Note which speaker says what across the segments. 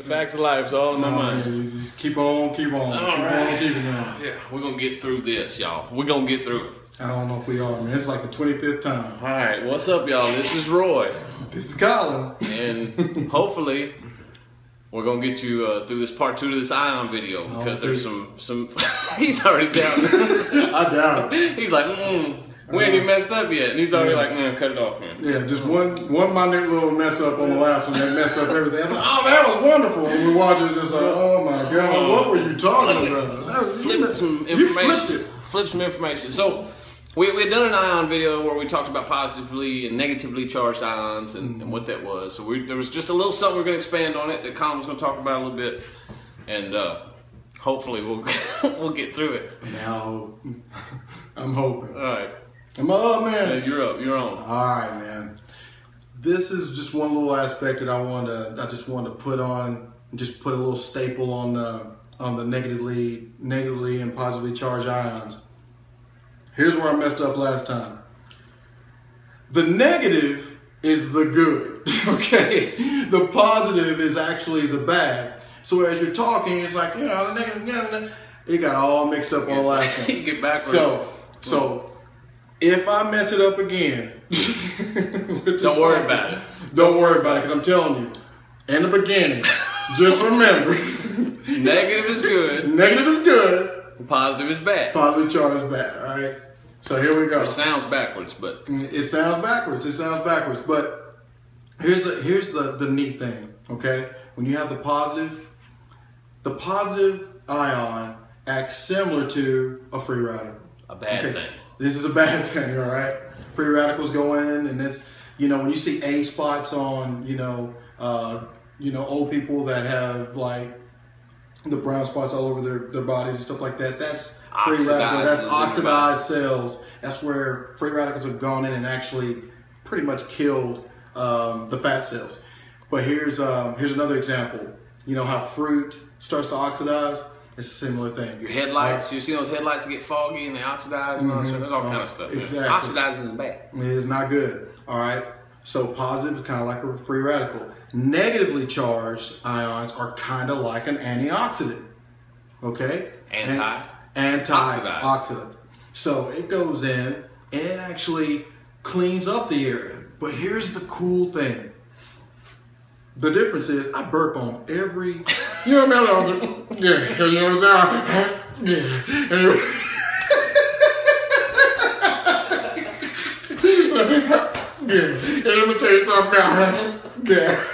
Speaker 1: The facts of life is all in my mind.
Speaker 2: Man, you just keep on, keeping on.
Speaker 1: Yeah, we're gonna get through this, y'all. We're gonna get through it.
Speaker 2: I don't know if we are, man. It's like the 25th time.
Speaker 1: All right, what's up, y'all? This is Roy.
Speaker 2: This is Colin.
Speaker 1: And hopefully we're gonna get you through this part 2 to this Ion video because there's some he's already down.
Speaker 2: I doubt it.
Speaker 1: He's like, we ain't even messed up yet, and he's already like, man, cut it off, man.
Speaker 2: Yeah, just one minute little mess up on the last one that messed up everything. I was like, oh, that was wonderful. And we watching it just like, oh my God, what were you talking about?
Speaker 1: Flipped some information. Flipped some information. So we had done an ion video where we talked about positively and negatively charged ions and what that was. So there was just a little something we're going to expand on it that Colin was going to talk about a little bit, and hopefully we'll get through it.
Speaker 2: Now, I'm hoping.
Speaker 1: All right.
Speaker 2: Am I up, man?
Speaker 1: Yeah, you're up. You're on.
Speaker 2: All right, man. This is just one little aspect that I just wanted to put on, just put a little staple on the negatively and positively charged ions. Here's where I messed up last time. The negative is the good, okay? The positive is actually the bad. So as you're talking, it's like, you know, the negative, it got all mixed up on the last one.
Speaker 1: You get backwards.
Speaker 2: So if I mess it up again,
Speaker 1: don't worry about it.
Speaker 2: Don't worry about it, because I'm telling you, in the beginning, just remember.
Speaker 1: Negative is good.
Speaker 2: Negative is good.
Speaker 1: Positive is bad.
Speaker 2: Positive charge is bad, all right? So here we go.
Speaker 1: It sounds backwards, but...
Speaker 2: It sounds backwards. It sounds backwards. But here's the neat thing, okay? When you have the positive ion acts similar to a free radical.
Speaker 1: A bad thing.
Speaker 2: This is a bad thing, all right? Free radicals go in, and it's, you know, when you see age spots on, old people that have like the brown spots all over their bodies and stuff like that, that's free radical. That's oxidized cells. That's where free radicals have gone in and actually pretty much killed the fat cells. But here's another example. You know how fruit starts to oxidize? It's a similar thing.
Speaker 1: Your headlights, you see those headlights that get foggy and they oxidize and all that stuff? There's all kind of stuff.
Speaker 2: Exactly.
Speaker 1: Oxidizing is bad.
Speaker 2: It is not good. All right. So positive is kind of like a free radical. Negatively charged ions are kind of like an antioxidant. Okay? Antioxidant. So it goes in and it actually cleans up the area. But here's the cool thing. The difference is I burp on every, you know what I mean? Yeah, you know what I'm saying? Yeah. Yeah, and let me tell you something about yeah.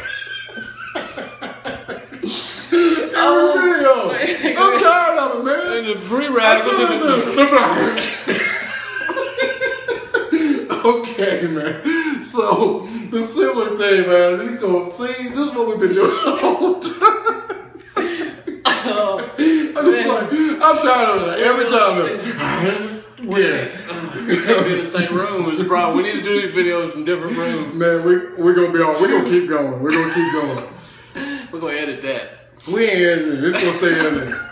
Speaker 2: I'm tired of it, man.
Speaker 1: And the free radicals.
Speaker 2: Okay, man. So the similar thing, man. See, this is what we've been doing the whole time. I'm tired of it. Every time.
Speaker 1: We can't be in the same room. Is the problem. We need to do these videos from different rooms.
Speaker 2: Man, we're gonna be on. We're gonna keep going. We're gonna keep going.
Speaker 1: We're gonna edit that.
Speaker 2: We ain't editing it. It's gonna stay in there.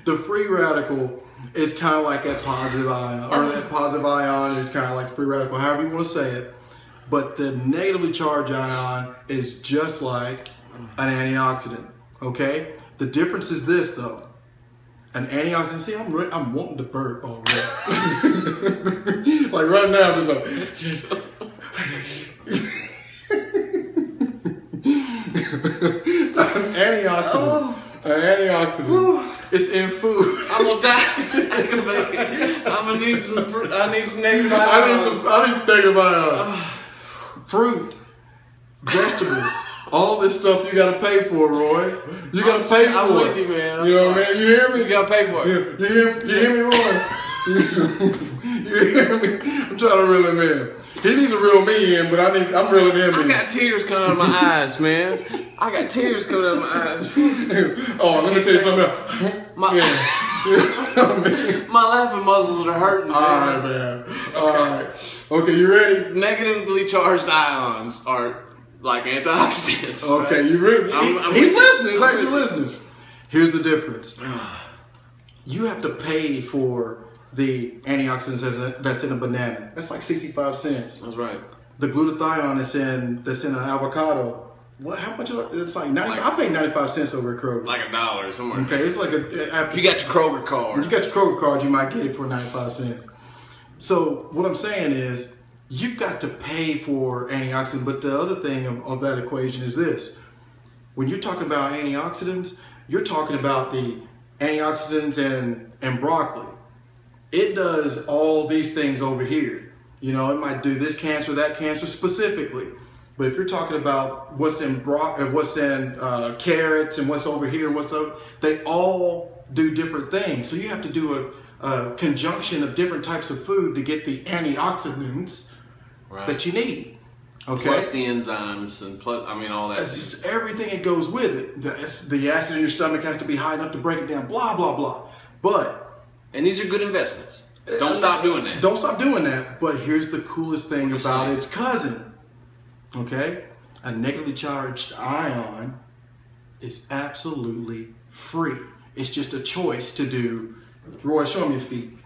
Speaker 2: The free radical is kind of like that positive ion, or that positive ion is kind of like the free radical, however you want to say it. But the negatively charged ion is just like an antioxidant. Okay. The difference is this, though. An antioxidant. See, I'm wanting to burp already. Like right now, I'm just like. An antioxidant. It's in food.
Speaker 1: I'm gonna die. I can make it. I'm gonna need some. I need some negative ions.
Speaker 2: I need some negative ions. Fruit, vegetables, all this stuff you gotta pay for, Roy. You gotta pay for it.
Speaker 1: I'm with you, man.
Speaker 2: You know what I mean? You hear me?
Speaker 1: You gotta pay for it.
Speaker 2: You hear me, Roy? You hear me? I'm trying to reel him in. He needs to reel me in, but I'm reeling him in.
Speaker 1: I got tears coming out of my eyes, man. I got tears coming out of my eyes.
Speaker 2: Oh, let me tell you something else.
Speaker 1: My laughing muscles are hurting.
Speaker 2: All right, man. All right. Okay, you ready?
Speaker 1: Negatively charged ions are like antioxidants.
Speaker 2: Okay,
Speaker 1: right?
Speaker 2: you ready? He's listening. He's actually listening. Here's the difference. You have to pay for the antioxidants that's in a banana. That's like 65 cents.
Speaker 1: That's right.
Speaker 2: The glutathione that's in an avocado, What? How much? It's like 90. I pay 95 cents over at Kroger.
Speaker 1: Like $1 somewhere.
Speaker 2: Okay, it's like
Speaker 1: if you got your Kroger card.
Speaker 2: If you got your Kroger card, you might get it for 95 cents. So what I'm saying is, you've got to pay for antioxidant. But the other thing of that equation is this: when you're talking about antioxidants, you're talking about the antioxidants and broccoli. It does all these things over here. You know, it might do this cancer, that cancer specifically. But if you're talking about what's in carrots and what's over here and what's over, they all do different things. So you have to do a conjunction of different types of food to get the antioxidants that you need. Okay.
Speaker 1: Plus the enzymes and all that.
Speaker 2: It's just everything that goes with it. The acid in your stomach has to be high enough to break it down. Blah blah blah.
Speaker 1: And these are good investments. Don't stop doing that.
Speaker 2: Don't stop doing that. But here's the coolest thing about its cousin. Okay? A negatively charged ion is absolutely free. It's just a choice to do. Roy, show me your feet.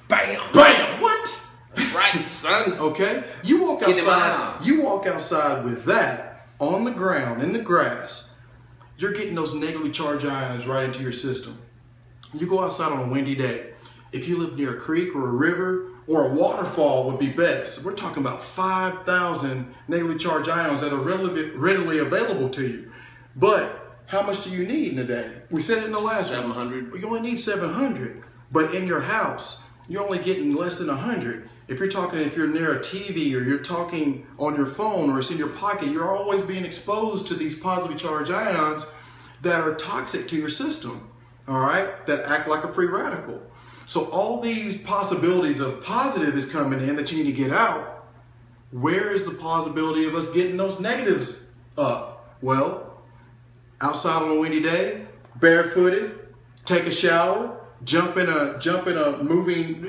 Speaker 1: Bam!
Speaker 2: Bam! What?
Speaker 1: That's right, son.
Speaker 2: Okay? You walk outside with that on the ground, in the grass. You're getting those negatively charged ions right into your system. You go outside on a windy day. If you live near a creek or a river or a waterfall would be best. We're talking about 5,000 negatively charged ions that are readily available to you. But how much do you need in a day? We said it in the last
Speaker 1: 700.
Speaker 2: You only need 700. But in your house, you're only getting less than 100. If you're near a TV or you're talking on your phone or it's in your pocket, you're always being exposed to these positively charged ions that are toxic to your system. All right, that act like a free radical. So all these possibilities of positive is coming in that you need to get out. Where is the possibility of us getting those negatives up? Well, outside on a windy day, barefooted, take a shower, jump in a moving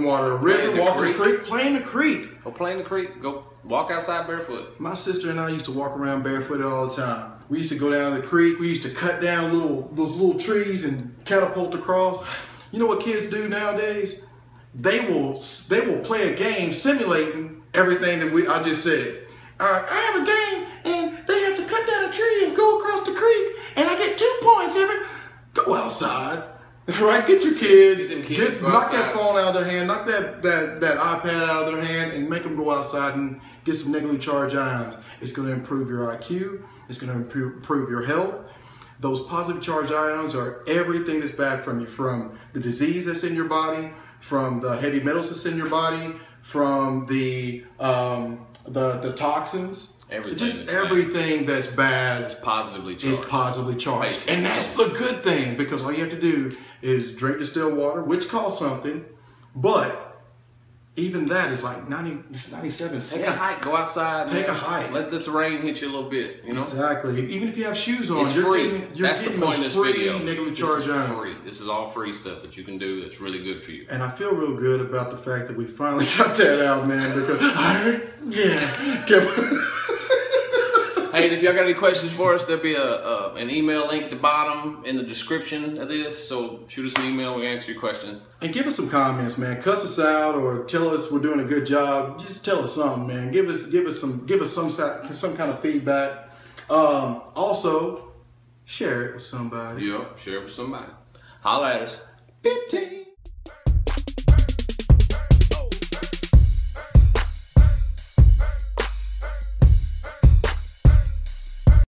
Speaker 2: water, a river, walk in a creek, play in the creek.
Speaker 1: Go play in the creek. Go walk outside barefoot.
Speaker 2: My sister and I used to walk around barefooted all the time. We used to go down the creek. We used to cut down those little trees and catapult across. You know what kids do nowadays? They will play a game simulating everything that I just said. I have a game and they have to cut down a tree and go across the creek and I get 2 points every. Go outside, right? Get your kids. Knock that phone out of their hand. Knock that iPad out of their hand and make them go outside and get some negatively charged ions. It's going to improve your IQ. It's going to improve your health. Those positive charged ions are everything that's bad from you, from the disease that's in your body, from the heavy metals that's in your body, from the toxins. Everything that's bad
Speaker 1: is positively charged.
Speaker 2: Basically. And that's the good thing, because all you have to do is drink distilled water, which costs something, but even that is like 97 cents.
Speaker 1: Take a hike, go outside.
Speaker 2: Take a hike.
Speaker 1: Let the terrain hit you a little bit, you know?
Speaker 2: Exactly. Even if you have shoes on,
Speaker 1: it's free. That's the point of this video.
Speaker 2: Negatively charged ions.
Speaker 1: Free. This is all free stuff that you can do that's really good for you.
Speaker 2: And I feel real good about the fact that we finally got that out, man, because
Speaker 1: Hey, and if y'all got any questions for us, there'll be an email link at the bottom in the description of this. So shoot us an email, we'll answer your questions.
Speaker 2: And give us some comments, man. Cuss us out or tell us we're doing a good job. Just tell us something, man. Give us some kind of feedback. Also, share it with somebody.
Speaker 1: Yeah, share it with somebody. Holla at us.
Speaker 2: 15.